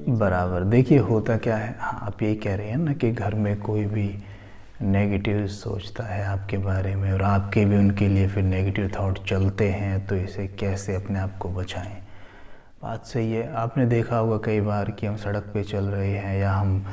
बराबर। देखिए होता क्या है, हाँ आप यही कह रहे हैं ना कि घर में कोई भी नेगेटिव सोचता है आपके बारे में और आपके भी उनके लिए फिर नेगेटिव थॉट चलते हैं, तो इसे कैसे अपने आप को बचाएं। बात सही है। आपने देखा होगा कई बार कि हम सड़क पे चल रहे हैं या हम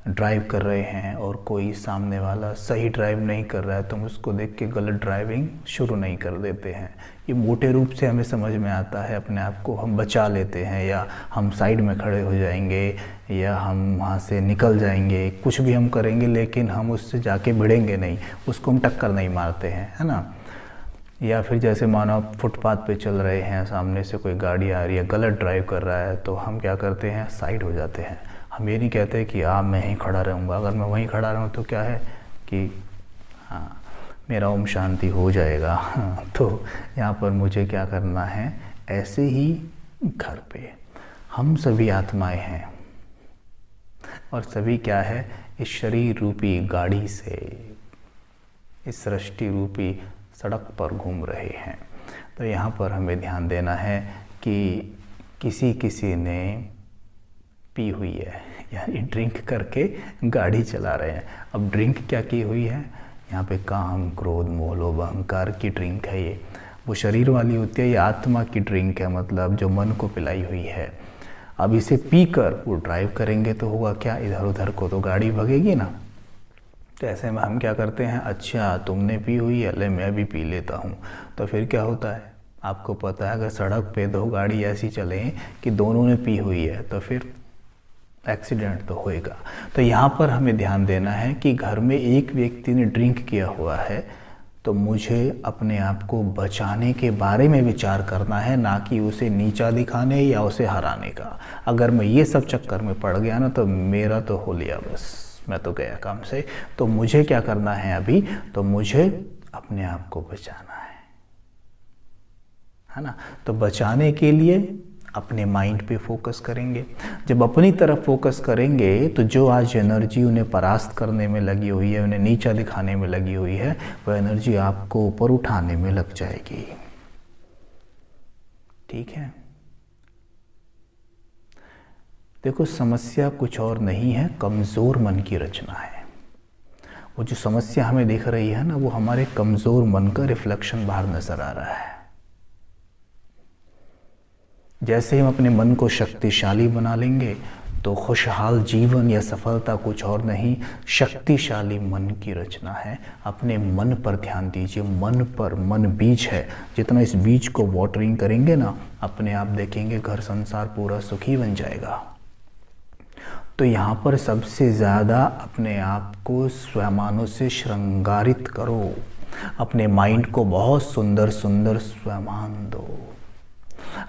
ड्राइव कर रहे हैं और कोई सामने वाला सही ड्राइव नहीं कर रहा है तो हम उसको देख के गलत ड्राइविंग शुरू नहीं कर देते हैं। ये मोटे रूप से हमें समझ में आता है, अपने आप को हम बचा लेते हैं या हम साइड में खड़े हो जाएंगे या हम वहाँ से निकल जाएंगे, कुछ भी हम करेंगे लेकिन हम उससे जाके भिड़ेंगे नहीं, उसको हम टक्कर नहीं मारते हैं, है ना। या फिर जैसे मानो आप फुटपाथ पे चल रहे हैं, सामने से कोई गाड़ी आ रही है, गलत ड्राइव कर रहा है, तो हम क्या करते हैं, साइड हो जाते हैं। हम ये नहीं कहते कि मैं ही खड़ा रहूँगा। अगर मैं वहीं खड़ा रहूँ तो क्या है कि हाँ मेरा ओम शांति हो जाएगा। तो यहाँ पर मुझे क्या करना है, ऐसे ही घर पे हम सभी आत्माएं हैं और सभी क्या है, इस शरीर रूपी गाड़ी से इस सृष्टि रूपी सड़क पर घूम रहे हैं। तो यहाँ पर हमें ध्यान देना है कि किसी किसी ने पी हुई है, यानी ड्रिंक करके गाड़ी चला रहे हैं। अब ड्रिंक क्या की हुई है, यहाँ पे काम क्रोध मोह लोभ अहंकार की ड्रिंक है। ये वो शरीर वाली होती है, ये आत्मा की ड्रिंक है, मतलब जो मन को पिलाई हुई है। अब इसे पी कर वो ड्राइव करेंगे तो होगा क्या, इधर उधर को तो गाड़ी भगेगी ना। तो ऐसे में हम क्या करते हैं, अच्छा तुमने पी हुई है, ले मैं भी पी लेता हूँ। तो फिर क्या होता है, आपको पता है अगर सड़क पे दो गाड़ी ऐसी चले कि दोनों ने पी हुई है तो फिर एक्सीडेंट तो होएगा। तो यहाँ पर हमें ध्यान देना है कि घर में एक व्यक्ति ने ड्रिंक किया हुआ है तो मुझे अपने आप को बचाने के बारे में विचार करना है, ना कि उसे नीचा दिखाने या उसे हराने का। अगर मैं ये सब चक्कर में पड़ गया ना तो मेरा तो हो लिया, बस मैं तो गया काम से। तो मुझे क्या करना है अभी, तो मुझे अपने आप को बचाना है ना। तो बचाने के लिए अपने माइंड पे फोकस करेंगे। जब अपनी तरफ फोकस करेंगे तो जो आज एनर्जी उन्हें परास्त करने में लगी हुई है, उन्हें नीचा दिखाने में लगी हुई है, वह एनर्जी आपको ऊपर उठाने में लग जाएगी। ठीक है। देखो समस्या कुछ और नहीं है, कमज़ोर मन की रचना है। वो जो समस्या हमें दिख रही है ना, वो हमारे कमज़ोर मन का रिफ्लेक्शन बाहर नज़र आ रहा है। जैसे हम अपने मन को शक्तिशाली बना लेंगे तो खुशहाल जीवन या सफलता कुछ और नहीं, शक्तिशाली मन की रचना है। अपने मन पर ध्यान दीजिए, मन पर, मन बीज है। जितना इस बीज को वाटरिंग करेंगे ना, अपने आप देखेंगे घर संसार पूरा सुखी बन जाएगा। तो यहाँ पर सबसे ज़्यादा अपने आप को स्वयमानों से श्रृंगारित करो। अपने माइंड को बहुत सुंदर सुंदर स्वयमान दो।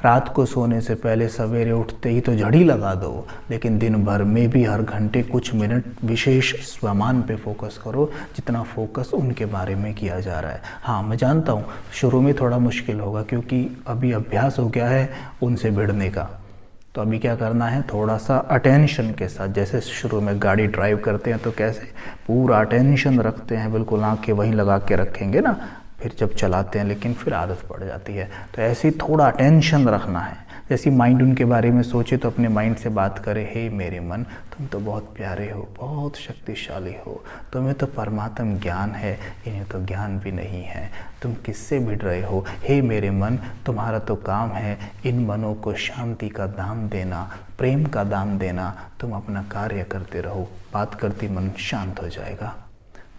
रात को सोने से पहले सवेरे उठते ही तो झड़ी लगा दो, लेकिन दिन भर में भी हर घंटे कुछ मिनट विशेष स्वमान पे फोकस करो, जितना फोकस उनके बारे में किया जा रहा है। हाँ मैं जानता हूँ शुरू में थोड़ा मुश्किल होगा, क्योंकि अभी अभ्यास हो गया है उनसे भिड़ने का। तो अभी क्या करना है, थोड़ा सा अटेंशन के साथ, जैसे शुरू में गाड़ी ड्राइव करते हैं तो कैसे पूरा अटेंशन रखते हैं, बिल्कुल आंखें वहीं लगा के रखेंगे ना, फिर जब चलाते हैं लेकिन फिर आदत पड़ जाती है। तो ऐसे ही थोड़ा अटेंशन रखना है। जैसे माइंड उनके बारे में सोचे तो अपने माइंड से बात करे, हे मेरे मन तुम तो बहुत प्यारे हो, बहुत शक्तिशाली हो, तुम्हें तो परमात्म ज्ञान है, इन्हें तो ज्ञान भी नहीं है, तुम किससे भिड़ रहे हो। हे मेरे मन तुम्हारा तो काम है इन मनों को शांति का दाम देना, प्रेम का दाम देना, तुम अपना कार्य करते रहो। बात करती मन शांत हो जाएगा।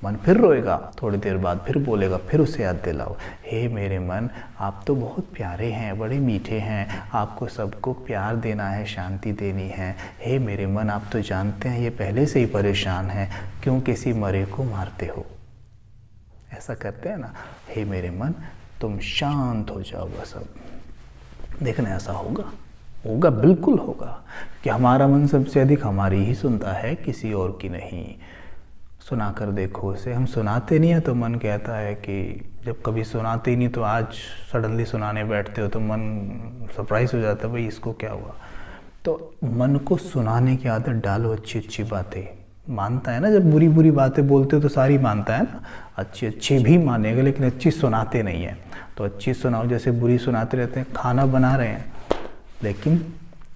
मन फिर रोएगा, थोड़ी देर बाद फिर बोलेगा, फिर उसे याद दिलाओ, हे मेरे मन आप तो बहुत प्यारे हैं, बड़े मीठे हैं, आपको सबको प्यार देना है, शांति देनी है। हे मेरे मन आप तो जानते हैं ये पहले से ही परेशान है, क्यों किसी मरे को मारते हो। ऐसा करते हैं ना, हे मेरे मन तुम शांत हो जाओ बस। अब देखना ऐसा होगा, होगा बिल्कुल होगा, कि हमारा मन सबसे अधिक हमारी ही सुनता है, किसी और की नहीं। सुना कर देखो उसे। हम सुनाते नहीं हैं तो मन कहता है कि जब कभी सुनाते ही नहीं तो आज सडनली सुनाने बैठते हो तो मन सरप्राइज़ हो जाता है, भाई इसको क्या हुआ। तो मन को सुनाने की आदत डालो, अच्छी अच्छी बातें मानता है ना। जब बुरी बुरी बातें बोलते हो तो सारी मानता है ना, अच्छी अच्छी भी मानेगा, लेकिन अच्छी सुनाते नहीं है। तो अच्छी सुनाओ, जैसे बुरी सुनाते रहते हैं। खाना बना रहे हैं लेकिन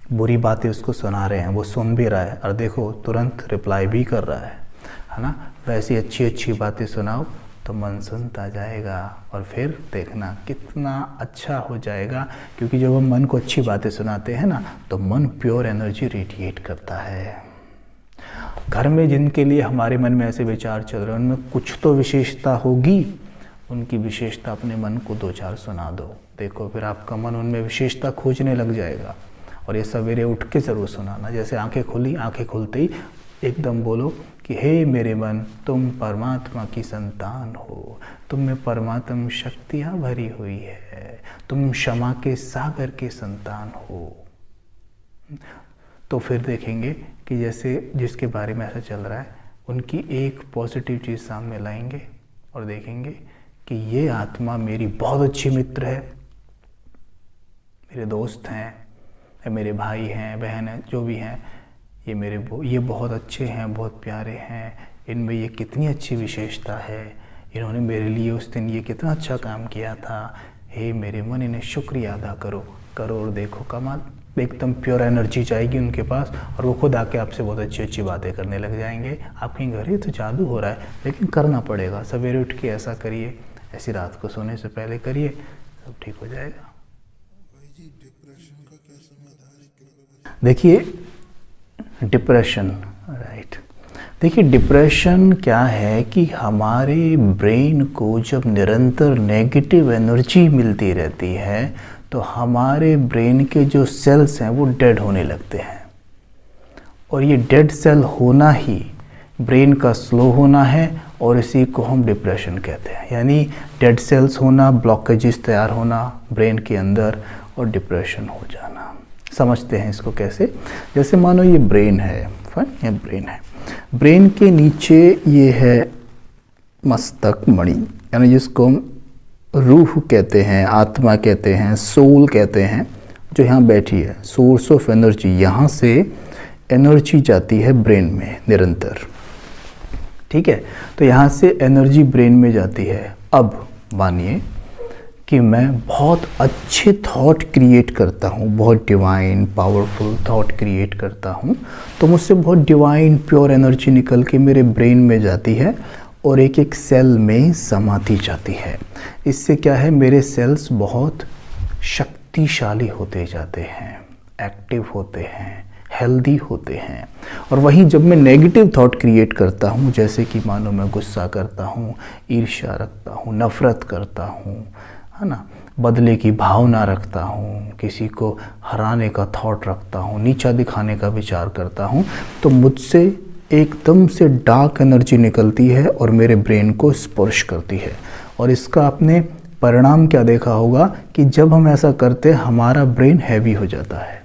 बुरी बातें उसको सुना रहे हैं, वो सुन भी रहा है और देखो तुरंत रिप्लाई भी कर रहा है ना। वैसी अच्छी अच्छी बातें सुनाओ तो मन सुनता जाएगा और फिर देखना कितना अच्छा हो जाएगा। क्योंकि जब हम मन को अच्छी बातें सुनाते हैं ना तो मन प्योर एनर्जी रेडिएट करता है। घर में जिनके लिए हमारे मन में ऐसे विचार चल रहे हैं उनमें कुछ तो विशेषता होगी, उनकी विशेषता अपने मन को 2-4 सुना दो, देखो फिर आपका मन उनमें विशेषता खोजने लग जाएगा। और ये सवेरे उठ के ज़रूर सुनाना, जैसे आंखें खुली, आंखें खुलते ही एकदम बोलो कि हे मेरे मन, तुम परमात्मा की संतान हो, तुम में परमात्म शक्तियाँ भरी हुई है, तुम क्षमा के सागर के संतान हो। तो फिर देखेंगे कि जैसे जिसके बारे में ऐसा चल रहा है उनकी एक पॉजिटिव चीज़ सामने लाएंगे और देखेंगे कि ये आत्मा मेरी बहुत अच्छी मित्र है, मेरे दोस्त हैं, मेरे भाई हैं, बहन हैं, जो भी हैं, ये बहुत अच्छे हैं, बहुत प्यारे हैं, इनमें ये कितनी अच्छी विशेषता है, इन्होंने मेरे लिए उस दिन ये कितना अच्छा काम किया था। हे मेरे मन, इन्हें शुक्रिया अदा करो और देखो कमाल, एकदम प्योर एनर्जी जाएगी उनके पास और वो खुद आके आपसे बहुत अच्छी अच्छी बातें करने लग जाएंगे। आपके घर ही तो जादू हो रहा है, लेकिन करना पड़ेगा। सवेरे उठ के ऐसा करिए, ऐसी रात को सोने से पहले करिए, सब ठीक हो जाएगा। देखिए डिप्रेशन, राइट, देखिए डिप्रेशन क्या है कि हमारे ब्रेन को जब निरंतर नेगेटिव एनर्जी मिलती रहती है तो हमारे ब्रेन के जो सेल्स हैं वो डेड होने लगते हैं। और ये डेड सेल होना ही ब्रेन का स्लो होना है और इसी को हम डिप्रेशन कहते हैं। यानी डेड सेल्स होना, ब्लॉकेजेस तैयार होना ब्रेन के अंदर और डिप्रेशन हो जाना। समझते हैं इसको कैसे, जैसे मानो ये ब्रेन है, फाइन, ये ब्रेन है, ब्रेन के नीचे ये है मस्तक मणि, यानी जिसको हम रूह कहते हैं, आत्मा कहते हैं, सोल कहते हैं, जो यहाँ बैठी है, सोर्स ऑफ एनर्जी। यहाँ से एनर्जी जाती है ब्रेन में निरंतर, ठीक है। तो यहाँ से एनर्जी ब्रेन में जाती है। अब मानिए कि मैं बहुत अच्छे थॉट क्रिएट करता हूँ, बहुत डिवाइन पावरफुल थॉट क्रिएट करता हूँ, तो मुझसे बहुत डिवाइन प्योर एनर्जी निकल के मेरे ब्रेन में जाती है और एक एक सेल में समाती जाती है। इससे क्या है, मेरे सेल्स बहुत शक्तिशाली होते जाते हैं, एक्टिव होते हैं, हेल्दी होते हैं। और वहीं जब मैं नेगेटिव थॉट क्रिएट करता हूँ, जैसे कि मानो मैं गुस्सा करता हूँ, ईर्ष्या रखता हूँ, नफ़रत करता हूँ, है ना, बदले की भावना रखता हूँ, किसी को हराने का थॉट रखता हूँ, नीचा दिखाने का विचार करता हूँ, तो मुझसे एकदम से डार्क एनर्जी निकलती है और मेरे ब्रेन को स्पर्श करती है। और इसका आपने परिणाम क्या देखा होगा कि जब हम ऐसा करते हैं हमारा ब्रेन हैवी हो जाता है।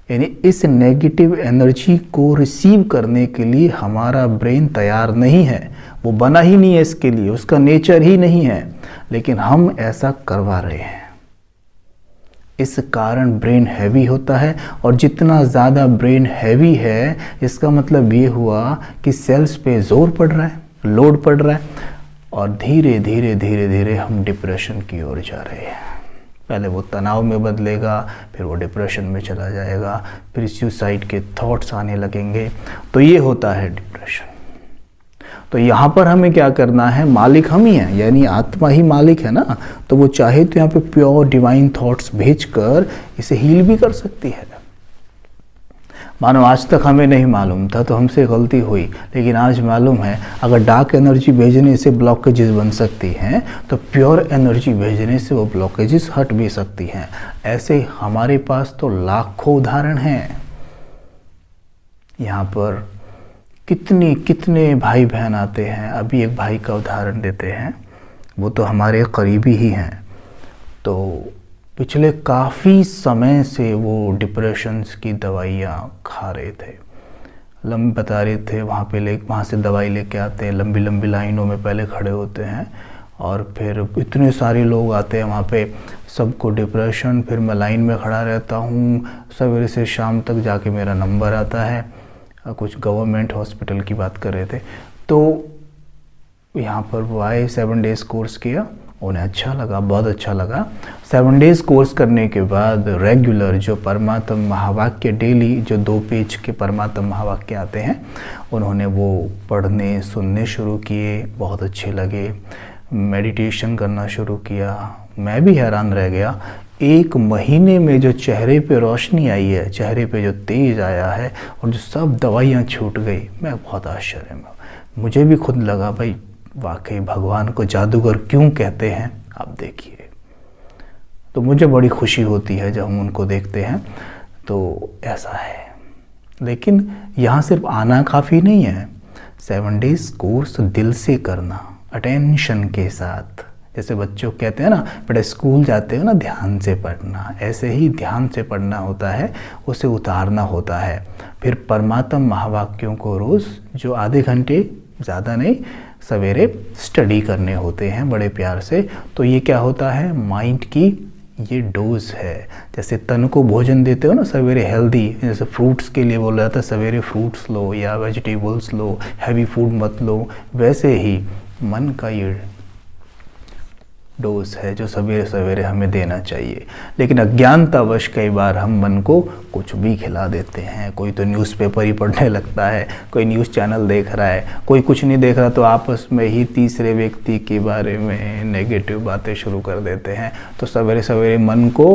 यानी इस नेगेटिव एनर्जी को रिसीव करने के लिए हमारा ब्रेन तैयार नहीं है, वो बना ही नहीं है इसके लिए, उसका नेचर ही नहीं है, लेकिन हम ऐसा करवा रहे हैं। इस कारण ब्रेन हैवी होता है और जितना ज़्यादा ब्रेन हैवी है इसका मतलब ये हुआ कि सेल्स पे जोर पड़ रहा है, लोड पड़ रहा है और धीरे धीरे धीरे धीरे हम डिप्रेशन की ओर जा रहे हैं। पहले वो तनाव में बदलेगा, फिर वो डिप्रेशन में चला जाएगा, फिर सुसाइड के थॉट्स आने लगेंगे। तो ये होता है डिप्रेशन। तो यहाँ पर हमें क्या करना है, मालिक हम ही हैं, यानी आत्मा ही मालिक है ना, तो वो चाहे तो यहाँ पे प्योर डिवाइन थॉट्स भेजकर इसे हील भी कर सकती है। मानो आज तक हमें नहीं मालूम था तो हमसे गलती हुई, लेकिन आज मालूम है अगर डार्क एनर्जी भेजने से ब्लॉकेजेस बन सकती हैं तो प्योर एनर्जी भेजने से वो ब्लॉकेजेस हट भी सकती हैं। ऐसे हमारे पास तो लाखों उदाहरण हैं। यहाँ पर कितने कितने भाई बहन आते हैं। अभी एक भाई का उदाहरण देते हैं, वो तो हमारे करीबी ही हैं। तो पिछले काफ़ी समय से वो डिप्रेशंस की दवाइयाँ खा रहे थे, बता रहे थे, वहाँ से दवाई लेके आते हैं, लंबी लंबी लाइनों में पहले खड़े होते हैं और फिर इतने सारे लोग आते हैं वहाँ पे, सबको डिप्रेशन। फिर मैं लाइन में खड़ा रहता हूँ, सवेरे से शाम तक जाके मेरा नंबर आता है। कुछ गवर्नमेंट हॉस्पिटल की बात कर रहे थे। तो यहाँ पर वो आए, 7 डेज़ कोर्स किया उन्हें अच्छा लगा, बहुत अच्छा लगा। 7 डेज़ कोर्स करने के बाद रेगुलर जो परमात्म महावाक्य डेली जो 2 पेज के परमात्म महावाक्य आते हैं उन्होंने वो पढ़ने सुनने शुरू किए, बहुत अच्छे लगे। मेडिटेशन करना शुरू किया, मैं भी हैरान रह गया। 1 महीने में जो चेहरे पे रोशनी आई है, चेहरे पे जो तेज आया है और जो सब दवाइयाँ छूट गई, मैं बहुत आश्चर्य में, मुझे भी खुद लगा भाई वाकई भगवान को जादूगर क्यों कहते हैं, आप देखिए। तो मुझे बड़ी खुशी होती है जब हम उनको देखते हैं, तो ऐसा है। लेकिन यहाँ सिर्फ आना काफ़ी नहीं है, 7 डेज़ कोर्स दिल से करना, अटेंशन के साथ। जैसे बच्चों कहते हैं ना बेटा स्कूल जाते हो ना ध्यान से पढ़ना, ऐसे ही ध्यान से पढ़ना होता है, उसे उतारना होता है। फिर परमात्म महावाक्यों को रोज़ जो आधे घंटे, ज़्यादा नहीं, सवेरे स्टडी करने होते हैं बड़े प्यार से। तो ये क्या होता है, माइंड की ये डोज है। जैसे तन को भोजन देते हो ना सवेरे हेल्दी, जैसे फ्रूट्स के लिए बोला जाता है सवेरे फ्रूट्स लो या वेजिटेबल्स लो, हैवी फूड मत लो, वैसे ही मन का ये डोज है जो सवेरे सवेरे हमें देना चाहिए। लेकिन अज्ञानतावश कई बार हम मन को कुछ भी खिला देते हैं। कोई तो न्यूज़पेपर ही पढ़ने लगता है, कोई न्यूज़ चैनल देख रहा है, कोई कुछ नहीं देख रहा तो आपस में ही तीसरे व्यक्ति के बारे में नेगेटिव बातें शुरू कर देते हैं। तो सवेरे सवेरे मन को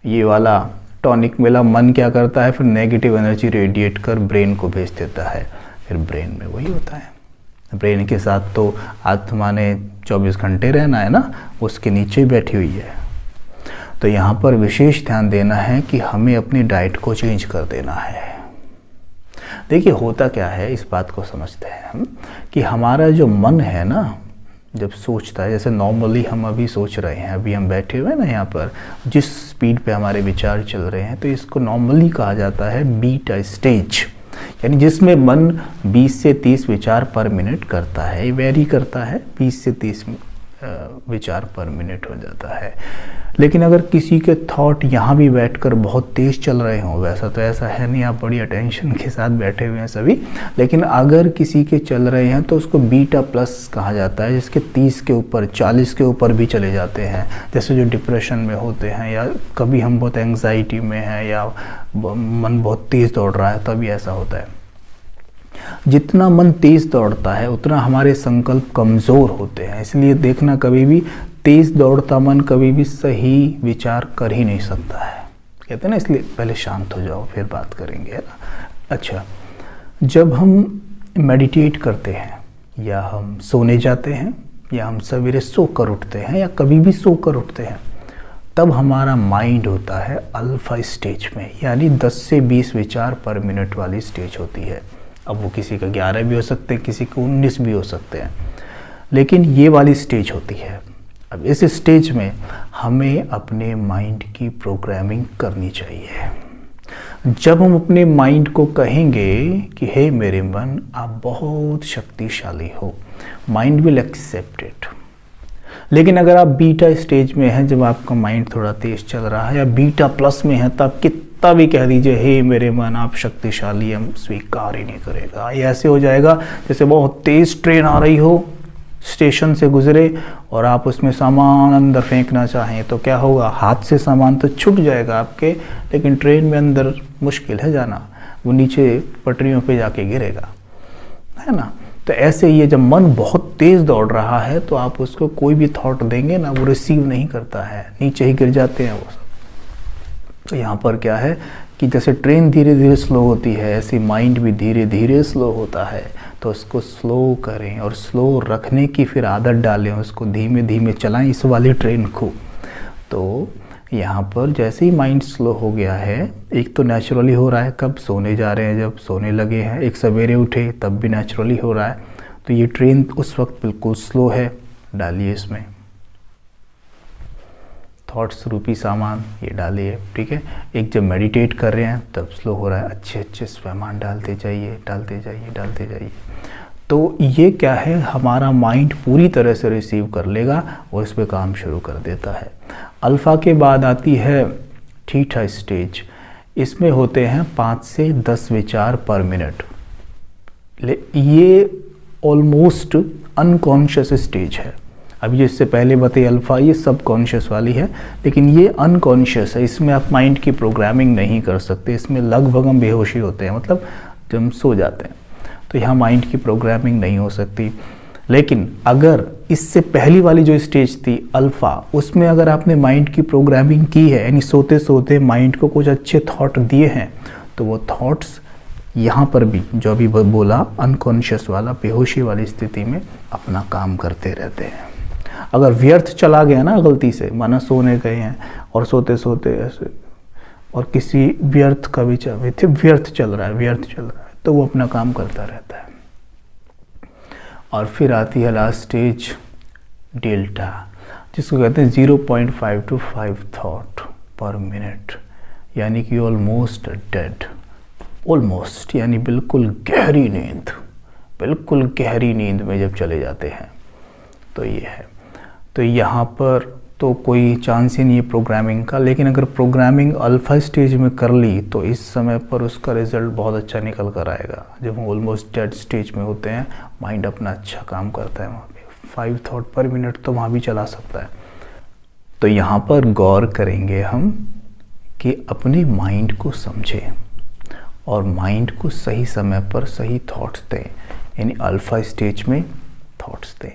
ये वाला टॉनिक मिला, मन क्या करता है, फिर नेगेटिव एनर्जी रेडिएट कर ब्रेन को भेज देता है। फिर ब्रेन में वही होता है। ब्रेन के साथ तो आत्मा ने 24 घंटे रहना है ना, उसके नीचे ही बैठी हुई है। तो यहाँ पर विशेष ध्यान देना है कि हमें अपनी डाइट को चेंज कर देना है। देखिए होता क्या है, इस बात को समझते हैं हम कि हमारा जो मन है ना, जब सोचता है, जैसे नॉर्मली हम अभी सोच रहे हैं, अभी हम बैठे हुए हैं ना यहाँ पर, जिस स्पीड पे हमारे विचार चल रहे हैं, तो इसको नॉर्मली कहा जाता है बीटा स्टेज, यानी जिसमें मन 20 से 30 विचार पर मिनट करता है। वेरी करता है, 20 से 30 विचार पर मिनट हो जाता है। लेकिन अगर किसी के थॉट यहाँ भी बैठकर बहुत तेज़ चल रहे हों, वैसा तो ऐसा है नहीं, आप बड़ी अटेंशन के साथ बैठे हुए हैं सभी, लेकिन अगर किसी के चल रहे हैं तो उसको बीटा प्लस कहा जाता है, जिसके 30 के ऊपर 40 के ऊपर भी चले जाते हैं। जैसे जो डिप्रेशन में होते हैं, या कभी हम बहुत एंग्जाइटी में हैं, या मन बहुत तेज़ दौड़ रहा है, तभी ऐसा होता है। जितना मन तेज़ दौड़ता है उतना हमारे संकल्प कमज़ोर होते हैं। इसलिए देखना, कभी भी तेज़ दौड़ता मन कभी भी सही विचार कर ही नहीं सकता है, कहते हैं ना। इसलिए पहले शांत हो जाओ, फिर बात करेंगे, है ना। अच्छा, जब हम मेडिटेट करते हैं, या हम सोने जाते हैं, या हम सवेरे सो कर उठते हैं, या कभी भी सो कर उठते हैं, तब हमारा माइंड होता है अल्फा स्टेज में, यानी 10 से 20 विचार पर मिनट वाली स्टेज होती है। अब वो किसी का 11 भी हो सकते हैं, किसी को 19 भी हो सकते हैं, लेकिन ये वाली स्टेज होती है। अब इस स्टेज में हमें अपने माइंड की प्रोग्रामिंग करनी चाहिए। जब हम अपने माइंड को कहेंगे कि हे मेरे मन, आप बहुत शक्तिशाली हो, माइंड विल एक्सेप्ट इट। लेकिन अगर आप बीटा स्टेज में हैं, जब आपका माइंड थोड़ा तेज चल रहा है, या बीटा प्लस में है, तब कितना भी कह दीजिए हे मेरे मन आप शक्तिशाली, हम स्वीकार ही नहीं करेगा। ये ऐसे हो जाएगा जैसे बहुत तेज ट्रेन आ रही हो, स्टेशन से गुजरे, और आप उसमें सामान अंदर फेंकना चाहें तो क्या होगा, हाथ से सामान तो छूट जाएगा आपके, लेकिन ट्रेन में अंदर मुश्किल है जाना, वो नीचे पटरियों पे जाके गिरेगा, है ना। तो ऐसे ही जब मन बहुत तेज़ दौड़ रहा है तो आप उसको कोई भी थॉट देंगे ना, वो रिसीव नहीं करता है, नीचे ही गिर जाते हैं वो सब। तो यहाँ पर क्या है कि जैसे ट्रेन धीरे धीरे स्लो होती है, ऐसे माइंड भी धीरे धीरे स्लो होता है। तो उसको स्लो करें और स्लो रखने की फिर आदत डालें, उसको धीमे धीमे चलाएं इस वाली ट्रेन को। तो यहाँ पर जैसे ही माइंड स्लो हो गया है, एक तो नेचुरली हो रहा है, कब सोने जा रहे हैं, जब सोने लगे हैं, एक सवेरे उठे तब भी नेचुरली हो रहा है। तो ये ट्रेन उस वक्त बिल्कुल स्लो है, डालिए इसमें थॉट्स रूपी सामान, ये डालिए, ठीक है। एक जब मेडिटेट कर रहे हैं तब स्लो हो रहा है, अच्छे अच्छे सामान डालते जाइए, डालते जाइए, डालते जाइए। तो ये क्या है, हमारा माइंड पूरी तरह से रिसीव कर लेगा और इस पर काम शुरू कर देता है। अल्फ़ा के बाद आती है थीटा स्टेज। इसमें होते हैं 5 से 10 विचार पर मिनट। ये ऑलमोस्ट अनकॉन्शियस स्टेज है। अभी जो इससे पहले बताई अल्फ़ा, ये सब कॉन्शियस वाली है, लेकिन ये अनकॉन्शियस है, इसमें आप माइंड की प्रोग्रामिंग नहीं कर सकते, इसमें लगभग हम बेहोशी होते हैं, मतलब जब हम सो जाते हैं, तो यहाँ माइंड की प्रोग्रामिंग नहीं हो सकती। लेकिन अगर इससे पहली वाली जो स्टेज थी अल्फ़ा, उसमें अगर आपने माइंड की प्रोग्रामिंग की है, यानी सोते सोते माइंड को कुछ अच्छे थॉट दिए हैं, तो वो थॉट्स यहाँ पर भी जो अभी बोला अनकॉन्शियस वाला, बेहोशी वाली स्थिति में अपना काम करते रहते हैं। अगर व्यर्थ चला गया ना गलती से, माना सोने गए हैं और सोते सोते ऐसे और किसी व्यर्थ का भी व्यर्थ चल रहा है, तो वो अपना काम करता रहता है। और फिर आती है लास्ट स्टेज डेल्टा, जिसको कहते हैं 0.5 to 5 थॉट पर मिनट, यानी कि ऑलमोस्ट डेड, ऑलमोस्ट यानी बिल्कुल गहरी नींद, बिल्कुल गहरी नींद में जब चले जाते हैं, तो ये है। तो यहाँ पर तो कोई चांस ही नहीं है प्रोग्रामिंग का, लेकिन अगर प्रोग्रामिंग अल्फ़ा स्टेज में कर ली तो इस समय पर उसका रिज़ल्ट बहुत अच्छा निकल कर आएगा। जब हम ऑलमोस्ट डेड स्टेज में होते हैं, माइंड अपना अच्छा काम करता है, वहाँ पे 5 थॉट पर मिनट तो वहाँ भी चला सकता है। तो यहाँ पर गौर करेंगे हम कि अपने माइंड को समझें और माइंड को सही समय पर सही थॉट्स दें, यानी अल्फ़ा स्टेज में थॉट्स दें।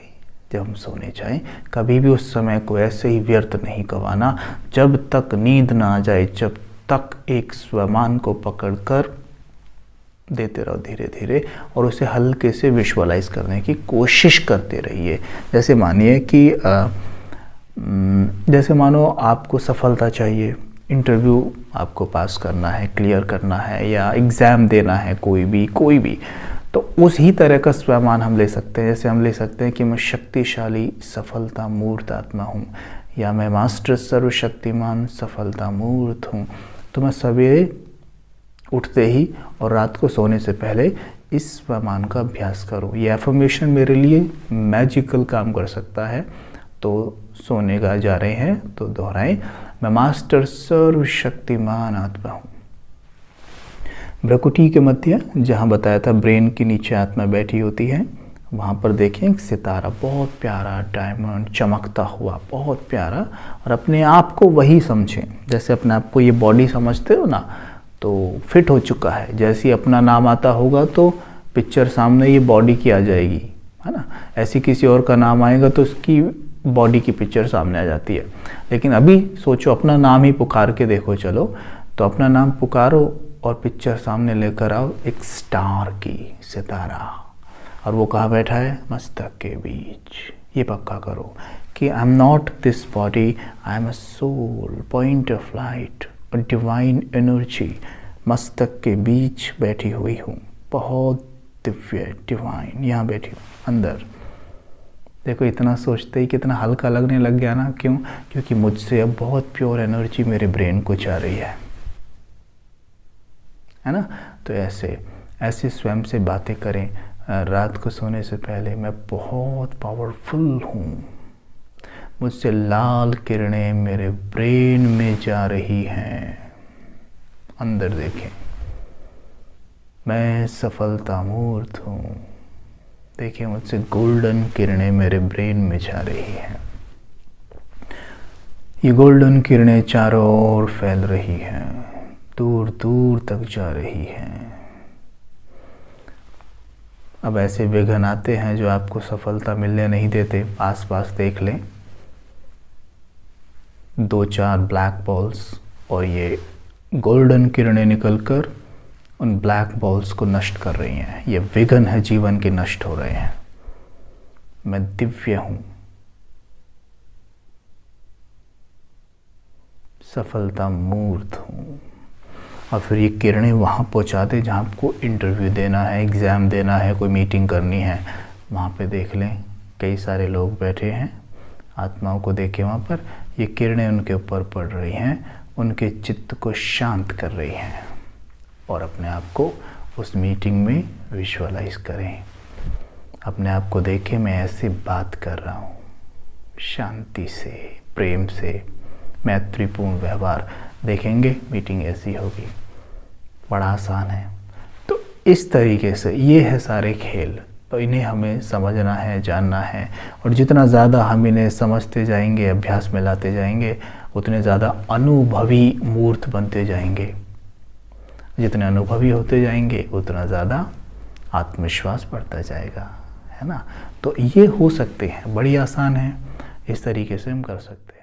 जब हम सोने जाएं, कभी भी उस समय को ऐसे ही व्यर्थ नहीं गंवाना, जब तक नींद ना आ जाए, जब तक एक स्वमान को पकड़कर देते रहो धीरे धीरे, और उसे हल्के से विजुअलाइज करने की कोशिश करते रहिए। जैसे मानिए कि जैसे मानो आपको सफलता चाहिए, इंटरव्यू आपको पास करना है, क्लियर करना है, या एग्ज़ाम देना है, कोई भी, तो उसी तरह का स्वमान हम ले सकते हैं। जैसे हम ले सकते हैं कि मैं शक्तिशाली सफलता मूर्त आत्मा हूँ, या मैं मास्टर सर्वशक्तिमान सफलता मूर्त हूँ। तो मैं सवेरे उठते ही और रात को सोने से पहले इस स्वमान का अभ्यास करूँ। ये एफर्मेशन मेरे लिए मैजिकल काम कर सकता है। तो सोने का जा रहे हैं तो दोहराएं, मैं मास्टर सर्वशक्तिमान आत्मा हूँ। भ्रकुटी के मध्य, जहाँ बताया था ब्रेन के नीचे आत्मा बैठी होती है, वहाँ पर देखें एक सितारा, बहुत प्यारा डायमंड चमकता हुआ, बहुत प्यारा। और अपने आप को वही समझें, जैसे अपने आप को ये बॉडी समझते हो ना, तो फिट हो चुका है। जैसे ही अपना नाम आता होगा तो पिक्चर सामने ये बॉडी की आ जाएगी, है ना। ऐसी किसी और का नाम आएगा तो उसकी बॉडी की पिक्चर सामने आ जाती है। लेकिन अभी सोचो, अपना नाम ही पुकार के देखो, चलो तो अपना नाम पुकारो और पिक्चर सामने लेकर आओ एक स्टार की, सितारा, और वो कहाँ बैठा है, मस्तक के बीच। ये पक्का करो कि I am not this body, I am a soul, point of light और डिवाइन एनर्जी, मस्तक के बीच बैठी हुई हूँ, बहुत दिव्य डिवाइन, यहाँ बैठी हूँ अंदर। देखो, इतना सोचते ही कितना हल्का लगने लग गया ना। क्यों? क्योंकि मुझसे अब बहुत प्योर एनर्जी मेरे ब्रेन को जा रही है ना। तो ऐसे स्वयं से बातें करें रात को सोने से पहले। मैं बहुत पावरफुल हूँ, मुझसे लाल किरणें मेरे ब्रेन में जा रही हैं। अंदर देखें, मैं सफलता मूर्त हूँ। देखिए, मुझसे गोल्डन किरणें मेरे ब्रेन में जा रही हैं। ये गोल्डन किरणें चारों ओर फैल रही हैं, दूर दूर तक जा रही हैं। अब ऐसे विघ्न आते हैं जो आपको सफलता मिलने नहीं देते। आसपास देख लें, 2-4 ब्लैक बॉल्स, और ये गोल्डन किरणें निकलकर उन ब्लैक बॉल्स को नष्ट कर रही हैं। ये विघ्न है जीवन के, नष्ट हो रहे हैं। मैं दिव्य हूं, सफलता मूर्त हूं। और फिर ये किरणें वहाँ पहुँचा दे जहाँ आपको इंटरव्यू देना है, एग्ज़ाम देना है, कोई मीटिंग करनी है। वहाँ पे देख लें, कई सारे लोग बैठे हैं, आत्माओं को देखें, वहाँ पर ये किरणें उनके ऊपर पड़ रही हैं, उनके चित्त को शांत कर रही हैं। और अपने आप को उस मीटिंग में विजुअलाइज करें, अपने आप को देखें, मैं ऐसे बात कर रहा हूँ, शांति से, प्रेम से, मैत्रीपूर्ण व्यवहार। देखेंगे मीटिंग ऐसी होगी। बड़ा आसान है। तो इस तरीके से ये है सारे खेल। तो इन्हें हमें समझना है, जानना है। और जितना ज़्यादा हम इन्हें समझते जाएंगे, अभ्यास में लाते जाएंगे, उतने ज़्यादा अनुभवी मूर्त बनते जाएंगे। जितने अनुभवी होते जाएंगे उतना ज़्यादा आत्मविश्वास बढ़ता जाएगा, है ना। तो ये हो सकते हैं, बड़ी आसान है, इस तरीके से हम कर सकते हैं।